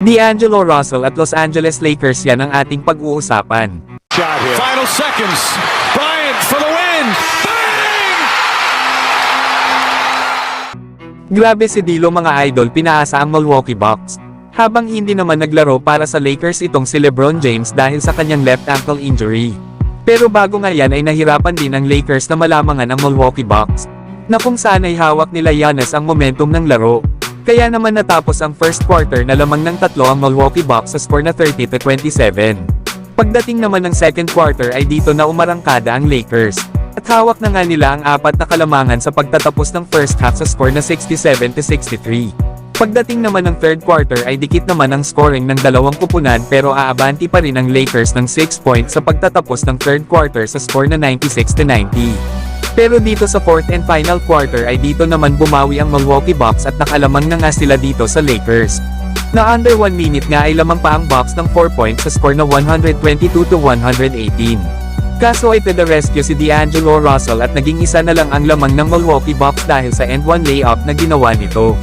D'Angelo Russell at Los Angeles Lakers, yan ang ating pag-uusapan. Shot here. Final seconds. Bryant for the win. Bang! Grabe si D'Lo mga idol, pinaasa ang Milwaukee Bucks. Habang hindi naman naglaro para sa Lakers itong si LeBron James dahil sa kanyang left ankle injury. Pero bago nga yan ay nahirapan din ang Lakers na malamangan ang Milwaukee Bucks, na kung saan ay hawak nila Giannis ang momentum ng laro. Kaya naman natapos ang first quarter na lamang ng 3 ang Milwaukee Bucks sa score na 30-27. Pagdating naman ng second quarter ay dito na umarangkada ang Lakers. At hawak na nga nila ang 4 na kalamangan sa pagtatapos ng first half sa score na 67-63. Pagdating naman ng third quarter ay dikit naman ang scoring ng dalawang kupunan pero aabanti pa rin ang Lakers ng 6 points sa pagtatapos ng third quarter sa score na 96-90. Pero dito sa fourth and final quarter ay dito naman bumawi ang Milwaukee Bucks at nakalamang na nga sila dito sa Lakers. Na under 1 minute nga ay lamang pa ang Bucks ng 4 points sa score na 122-118. Kaso ay to the rescue si D'Angelo Russell at naging isa na lang ang lamang ng Milwaukee Bucks dahil sa end 1 layup na ginawa nito.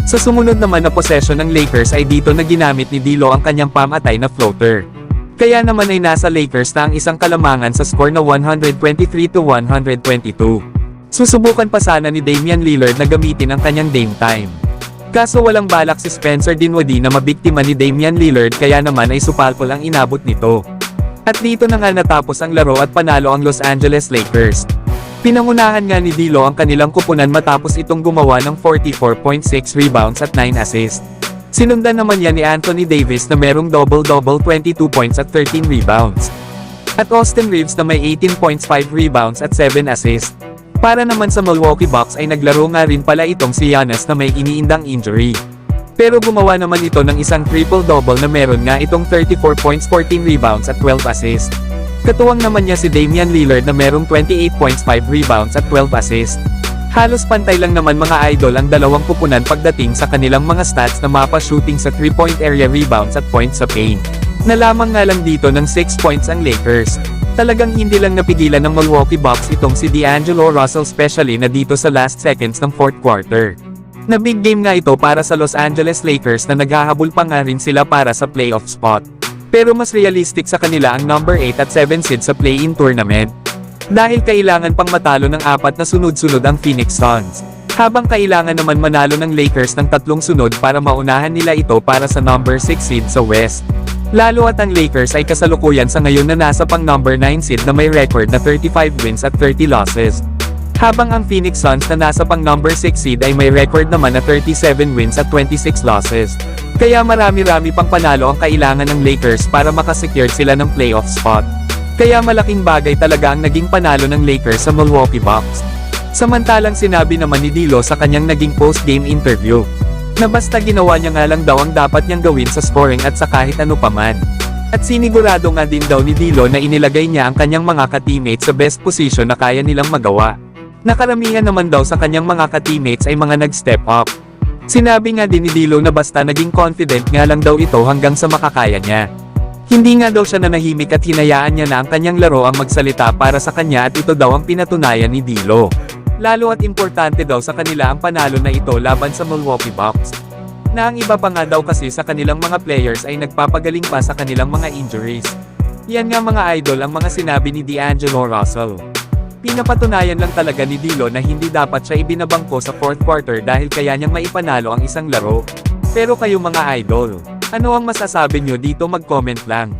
Sa sumunod naman na possession ng Lakers ay dito na ginamit ni D'Lo ang kanyang pamatay na floater. Kaya naman ay nasa Lakers na ang isang kalamangan sa score na 123-122. Susubukan pa sana ni Damian Lillard na gamitin ang kanyang Dame time. Kaso walang balak si Spencer Dinwiddie na mabiktima ni Damian Lillard kaya naman ay supalpol ang inabot nito. At dito na nga natapos ang laro at panalo ang Los Angeles Lakers. Pinangunahan nga ni D'Lo ang kanilang kupunan matapos itong gumawa ng 44.6 rebounds at 9 assists. Sinundan naman yan ni Anthony Davis na merong double-double 22 points at 13 rebounds. At Austin Reeves na may 18.5 rebounds at 7 assists. Para naman sa Milwaukee Bucks ay naglaro nga rin pala itong si Giannis na may iniindang injury. Pero gumawa naman ito ng isang triple-double na meron nga itong 34 points, 14 rebounds at 12 assists. Katuwang naman niya si Damian Lillard na merong 28.5 rebounds at 12 assists. Halos pantay lang naman mga idol ang dalawang kupunan pagdating sa kanilang mga stats na mapa shooting sa 3-point area rebounds at points sa paint. Nalamang nga lang dito ng 6 points ang Lakers. Talagang hindi lang napigilan ng Milwaukee Bucks itong si D'Angelo Russell especially na dito sa last seconds ng fourth quarter. Na big game nga ito para sa Los Angeles Lakers na naghahabol pa nga rin sila para sa playoff spot. Pero mas realistic sa kanila ang number 8 at 7 seed sa play-in tournament. Dahil kailangan pang matalo ng 4 na sunod-sunod ang Phoenix Suns. Habang kailangan naman manalo ng Lakers ng 3 sunod para maunahan nila ito para sa number 6 seed sa West. Lalo at ang Lakers ay kasalukuyan sa ngayon na nasa pang number 9 seed na may record na 35 wins at 30 losses. Habang ang Phoenix Suns na nasa pang number 6 seed ay may record naman na 37 wins at 26 losses. Kaya marami-rami pang panalo ang kailangan ng Lakers para makasecure sila ng playoff spot. Kaya malaking bagay talaga ang naging panalo ng Lakers sa Milwaukee Bucks. Samantalang sinabi naman ni D'Lo sa kanyang naging post-game interview, na basta ginawa niya nga lang daw ang dapat niyang gawin sa scoring at sa kahit ano paman. At sinigurado nga din daw ni D'Lo na inilagay niya ang kanyang mga ka-teammates sa best position na kaya nilang magawa. Nakaramihan naman daw sa kanyang mga ka-teammates ay mga nag-step up. Sinabi nga din ni D'Lo na basta naging confident nga lang daw ito hanggang sa makakaya niya. Hindi nga daw siya nanahimik at hinayaan niya na ang kanyang laro ang magsalita para sa kanya at ito daw ang pinatunayan ni D'Lo. Lalo at importante daw sa kanila ang panalo na ito laban sa Milwaukee Bucks. Na ang iba pa nga daw kasi sa kanilang mga players ay nagpapagaling pa sa kanilang mga injuries. Yan nga mga idol ang mga sinabi ni D'Angelo Russell. Pinapatunayan lang talaga ni D'Lo na hindi dapat siya ibinabangko sa fourth quarter dahil kaya niyang maipanalo ang isang laro. Pero kayo mga idol, ano ang masasabi nyo dito, mag-comment lang.